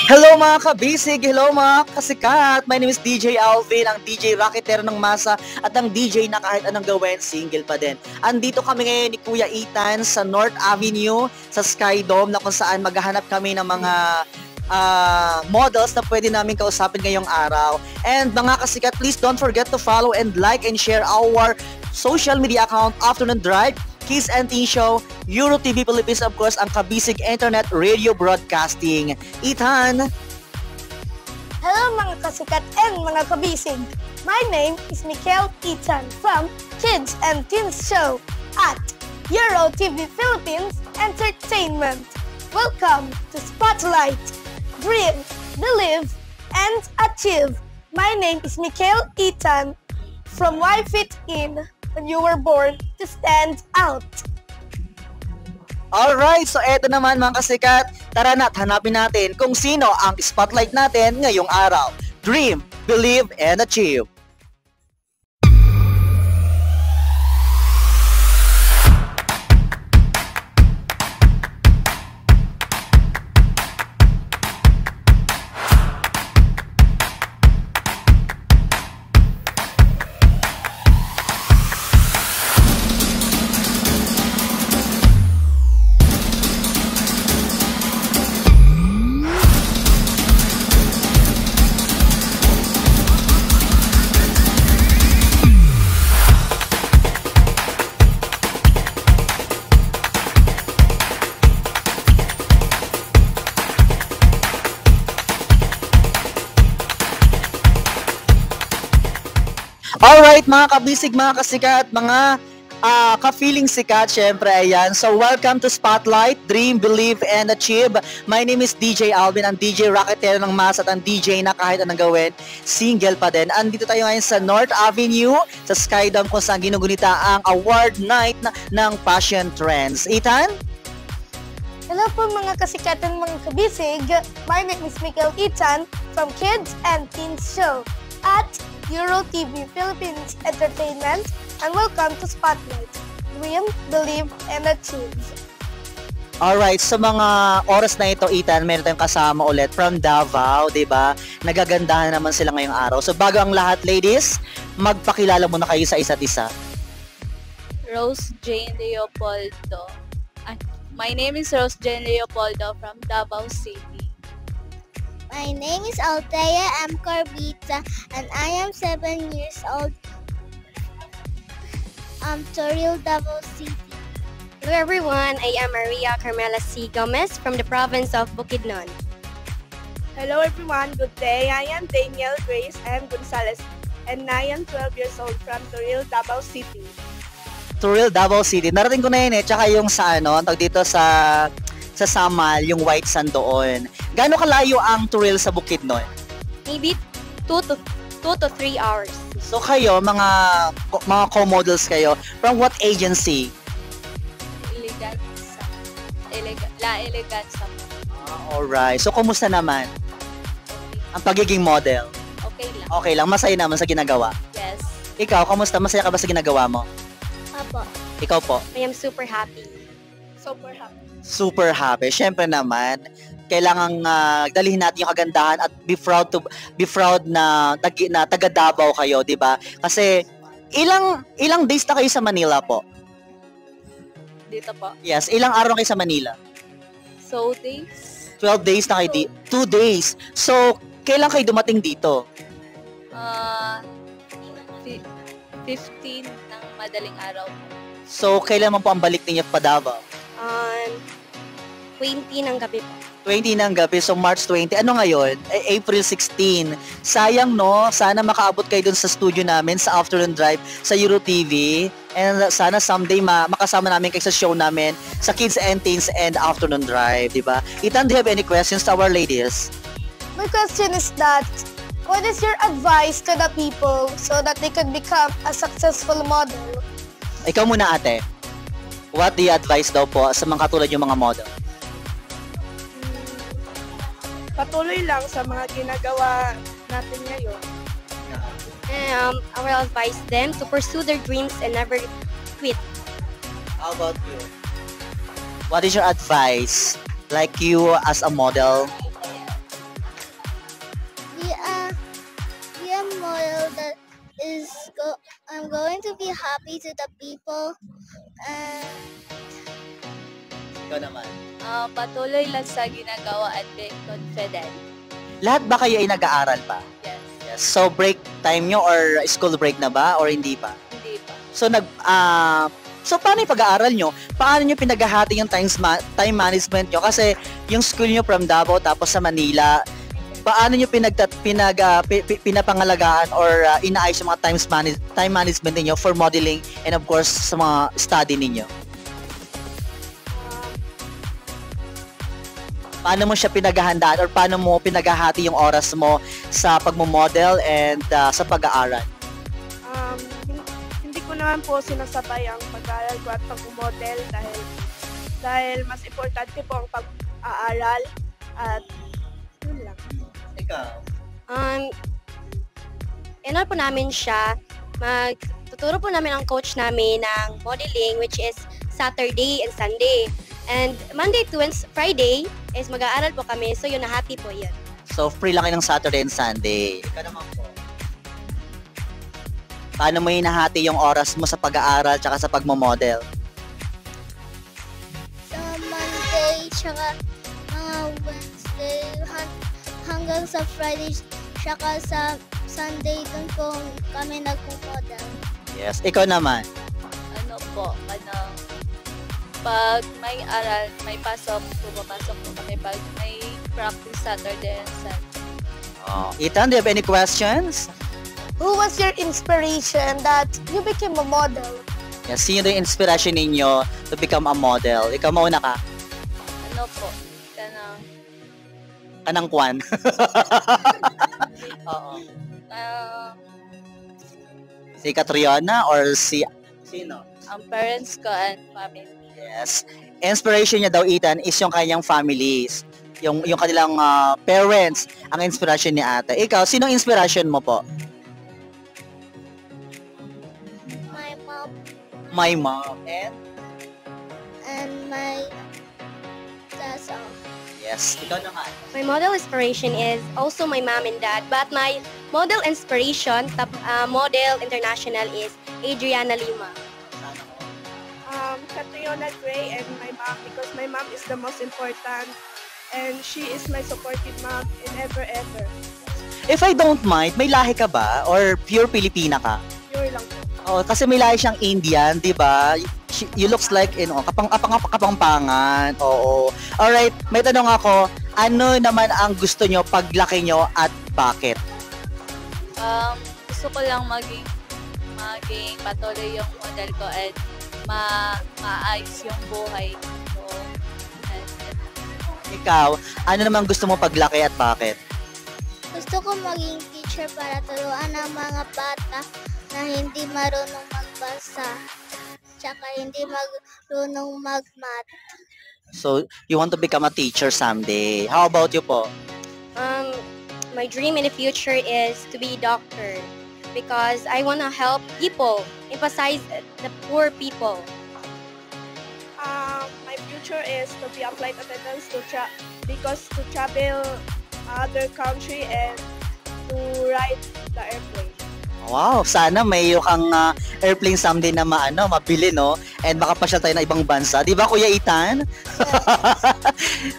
Hello mga kabisig, hello mga kasikat. My name is DJ Alvin, ang DJ Rocketeer ng Masa at ang DJ na kahit anong gawin, single pa din. Andito kami ngayon ni Kuya Ethan sa North Avenue, sa Skydome na kung saan maghahanap kami ng mga models na pwede namin kausapin ngayong araw. And mga kasikat, please don't forget to follow and like and share our social media account, Afternoon Drive, Kiss and Teen Show, Euro TV Philippines, of course, ang Kabisig Internet Radio Broadcasting. Ethan! Hello mga kasikat and mga kabisig! My name is Mikel Ethan from Kids and Teens Show at Euro TV Philippines Entertainment. Welcome to Spotlight, Dream, Believe, and Achieve. My name is Mikel Ethan from Why Fit In When You Were Born to Stand Out. Alright, so eto naman mga kasikat, tara na at hanapin natin kung sino ang spotlight natin ngayong araw. Dream, Believe, and Achieve. Alright mga kabisig, mga kasikat, mga ka-feeling sikat, syempre ayan. So welcome to Spotlight, Dream, Believe, and Achieve. My name is DJ Alvin, ang DJ Rocketeer ng Masa at ang DJ na kahit anong gawin, single pa din. Andito tayo ngayon sa North Avenue, sa Skydome kung saan ginugunita ang award night ng Fashion Trends. Ethan? Hello po mga kasikat and mga kabisig. My name is Mikel Ethan from Kids and Teens Show at Euro TV Philippines Entertainment, and welcome to Spotlight, Dream, Believe, and Achieve. Alright, sa mga oras na ito, Ethan, meron tayong kasama ulit from Davao, di ba? Nagagandahan naman sila ngayong araw. So bago ang lahat, ladies, magpakilala muna kayo sa isa't isa. Rose Jane Leopoldo. My name is Rose Jane Leopoldo from Davao City. My name is Althea M. Corbita and I am 7 years old. Toril, Davao City. Hello everyone, I am Maria Carmela C. Gomez from the province of Bukidnon. Hello everyone, good day. I am Daniel Grace M. Gonzalez and I am 12 years old from Toril, Davao City. Toril, Davao City. Narating ko na yun eh. Tsaka yung sa dito sa Samal, yung White Sand doon. Gaano kalayo ang Toril sa Bukidnon? Maybe 2 to 3 hours. So kayo, mga co-models kayo, from what agency? La Eleganza. Alright. So kumusta naman ang pagiging model? Okay lang. Okay lang, masaya naman sa ginagawa. Yes. Ikaw, kamusta? Masaya ka ba sa ginagawa mo? Apo. Ikaw po? I am super happy. Super happy. Super happy. Siyempre naman, kailangang dalhin natin yung kagandahan at be proud na taga Davao kayo, 'di ba? Kasi ilang days na kayo sa Manila po? Dito po. Yes, ilang araw kayo sa Manila? So days? 12 days na kayo 2 days. So, kailan kayo dumating dito? 15 ng madaling araw po. So, kailan man po ang balik niyo pa Davao? 20 ng gabi po. 20 ng gabi, so March 20. Ano ngayon? April 16. Sayang no, sana makaabot kayo dun sa studio namin sa Afternoon Drive sa Euro TV. And sana someday makasama namin kayo sa show namin sa Kids and Teens and Afternoon Drive, di ba? Ethan, do you have any questions to our ladies? My question is that, what is your advice to the people so that they could become a successful model? Ikaw muna ate. What do you advise daw po sa mga katulad yung mga model? Patuloy lang sa mga ginagawa natin ngayon. I will advise them to pursue their dreams and never quit. How about you? What is your advice? Like you as a model? I'm going to be happy to the people. And Ikaw naman. Patuloy lang sa ginagawa at being confident. Lahat ba kayo ay nag-aaral pa? Yes. Yes. So break time nyo or school break na ba or hindi pa? Hindi pa. So so paano yung pag-aaral nyo? Paano nyo pinaghahati yung time management nyo? Kasi yung school nyo from Davao tapos sa Manila, paano nyo pinapangalagaan or inaayos yung mga time management ninyo for modeling and of course sa mga study ninyo? Paano mo siya pinaghahandaan or paano mo pinaghahati yung oras mo sa pagmo-model and sa pag-aaral? Hindi ko naman po sinasabay ang pag-aaral ko at pag-model dahil mas importante po ang pag-aaral at yun lang. Ikaw? Po namin siya, tuturo po namin ang coach namin ng modeling, which is Saturday and Sunday. And Monday to Friday is mag-aaral po kami, so yun, nahati po yun. So free lang kayo ng Saturday and Sunday. Ikaw naman po. Paano mo hinahati yung oras mo sa pag-aaral tsaka sa pagmo-model? sa Monday, tsaka mga Wednesday, hanggang sa Friday, tsaka sa Sunday, dun po kami nagpo-model. Yes. Ikaw naman? Pag may aral, may pasok, pumapasok po kami. Pag may practice Saturday and Sunday. Ethan, do you have any questions? Who was your inspiration that you became a model? Yes. Sino yung inspiration ninyo to become a model? Ikaw mauna ka. Kanang Kwan. Oo. Si Catriona or sino? Ang parents ko and family. Yes. Inspiration niya daw, Ethan, is yung kanyang families. Yung kanilang parents, ang inspiration ni ate. Ikaw, sino inspiration mo po? My mom My mom. and my dad's Yes. Ikaw naman. My model inspiration is also my mom and dad, but my model inspiration, top model international, is Adriana Lima. Catriona Gray and my mom, because my mom is the most important and she is my supportive mom in ever. If I don't mind, may lahi ka ba? Or pure Pilipina ka? Pure lang po. Oh, kasi may lahi siyang Indian, di ba? You looks like, kapangpangan. Oo. Alright, may tanong ako. Ano naman ang gusto nyo paglaki nyo at bakit? Gusto ko lang maging patuloy yung model ko and maayos yung buhay ko. Ikaw, ano naman gusto mo paglaki at bakit? Gusto ko maging teacher para turuan ang mga bata na hindi marunong magbasa, tsaka hindi marunong mag-math. So, you want to become a teacher someday. How about you po? My dream in the future is to be a doctor because I want to help people, emphasize the poor people. My future is to be a flight attendant because to travel other country and to ride the airplane. Wow, sana may kang airplane someday na mabili, no? And makapasyal tayo na ibang bansa. Di ba, Kuya Ethan?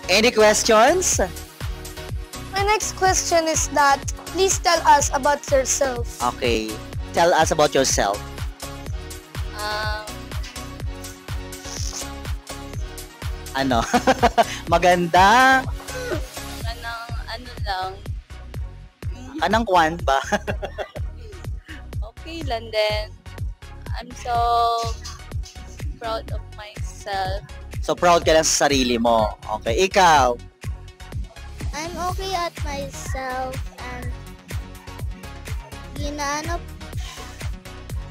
Any questions? My next question is that please tell us about yourself. Okay. Tell us about yourself. Ano? Maganda. Ano lang. Kanang Kwan ba? Okay lang din. I'm so proud of myself. So proud ka lang sa sarili mo. Okay, ikaw. I'm okay at myself and ginaano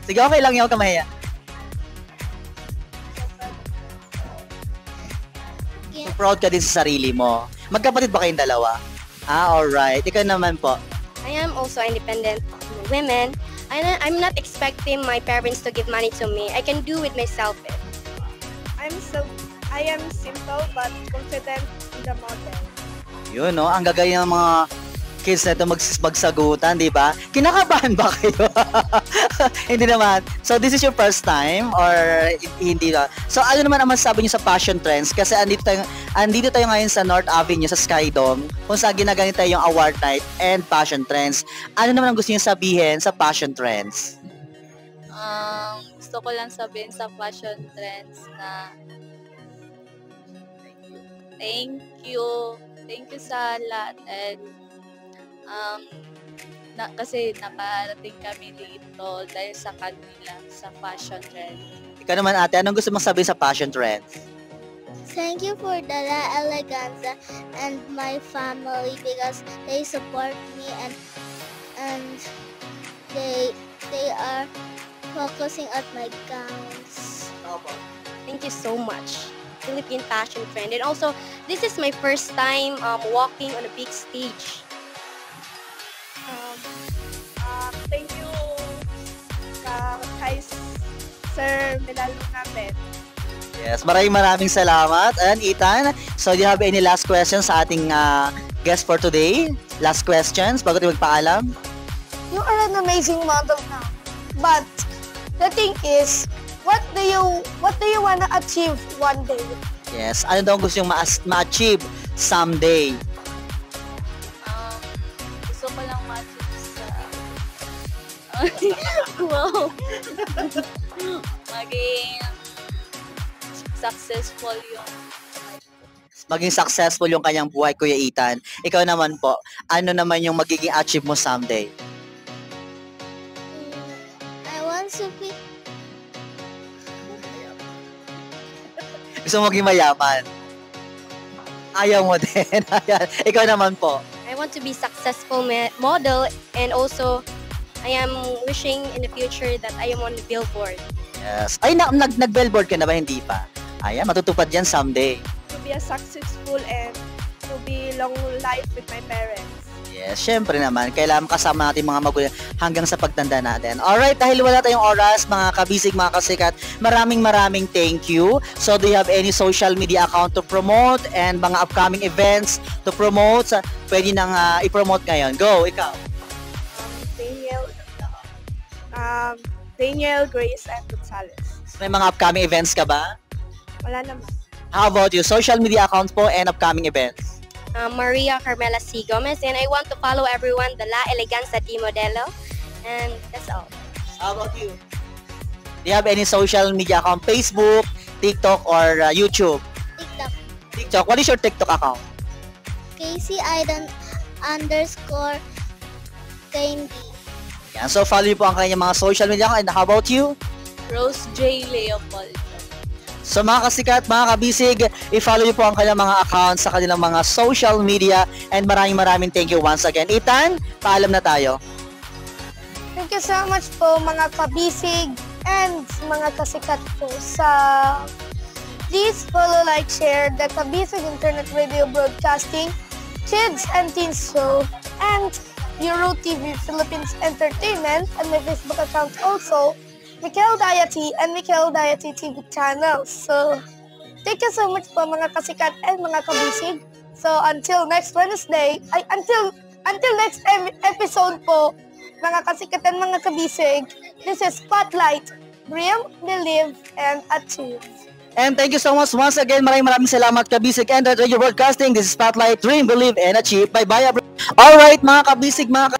Sige, okay lang yun, kamahiya. So proud ka din sa sarili mo. Magkapatid ba kayong dalawa? Alright. Ikaw naman po. I am also independent women. I'm not expecting my parents to give money to me. I can do it myself. I am simple but confident in the model. Yun, no? Ang gagaya ng mga kids na ito magsagutan, di ba? Kinakabahan ba kayo? Hindi naman. So, this is your first time or hindi na? So, ano naman ang masasabi niyo sa fashion trends? Kasi andito tayo ngayon sa North Avenue, sa Skydome, kung saan ginaganito yung award night and fashion trends. Ano naman ang gusto niyo sabihin sa fashion trends? Gusto ko lang sabihin sa fashion trends na thank you sa lahat and kasi nakarating kami dito dahil sa kanila sa fashion trend. Ikaw naman ate, anong gusto mong sabihin sa fashion trends? Thank you for Dala Eleganza and my family because they support me and they are focusing at my gowns. Thank you so much, Philippine Fashion Trend. And also, this is my first time walking on a big stage. Thank you kay Sir Milalo namin. Yes, maraming salamat. And Ethan, so do you have any last questions sa ating guest for today? Last questions bago tayo magpaalam? You are an amazing model now. But the thing is, what do you wanna achieve one day? Yes, ano daw gusto yung ma-achieve someday? Gusto ko lang ma-achieve sa wow. Maging successful yung kanyang buhay, Kuya Ethan. Ikaw naman po, ano naman yung magiging achieve mo someday? I want to be Gusto mo maging mayaman? Ayaw mo din. Ikaw naman po. I want to be successful model, and also I am wishing in the future that I am on the billboard. Yes. Ay, nag-billboard ka na ba? Hindi pa. Ayan, matutupad yan someday. To be a successful and to be long life with my parents. Yes, syempre naman. Kailangan kasama natin mga magulang hanggang sa pagtanda natin. Alright, dahil wala tayong oras, mga kabisig, mga kasikat, maraming thank you. So, do you have any social media account to promote and mga upcoming events to promote? Pwede nang i-promote ngayon. Go, ikaw. Daniel, Grace, and Gonzalez. May mga upcoming events ka ba? Wala naman. How about you? Social media accounts po and upcoming events? Maria Carmela C. Gomez, and I want to follow everyone, the La Eleganza Di Modelo, and that's all. How about you? Do you have any social media account? Facebook, TikTok, or YouTube? TikTok. What is your TikTok account? Casey _Candy. Yan. So, follow niyo po ang kanyang mga social media account. And how about you? Rose J. Leopoldo. So mga kasikat, mga kabisig, i-follow niyo po ang kanilang mga accounts sa kanilang mga social media, and maraming thank you once again. Ethan, paalam na tayo. Thank you so much po mga kabisig and mga kasikat po sa please follow, like, share the Kabisig Internet Radio Broadcasting, Kids and Teens Show, and Euro TV Philippines Entertainment, and my Facebook account also, Mikel Diety and Mikel Diety TV channel. So, thank you so much po mga kasikat and mga kabisig. So, until next Wednesday, until next episode po, mga kasikat and mga kabisig, this is Spotlight, Dream, Believe, and Achieve. And thank you so much once again. Maraming salamat, Kabisig and Radio Broadcasting. This is Spotlight, Dream, Believe, and Achieve. Bye-bye, everyone. Alright, mga kabisig, mga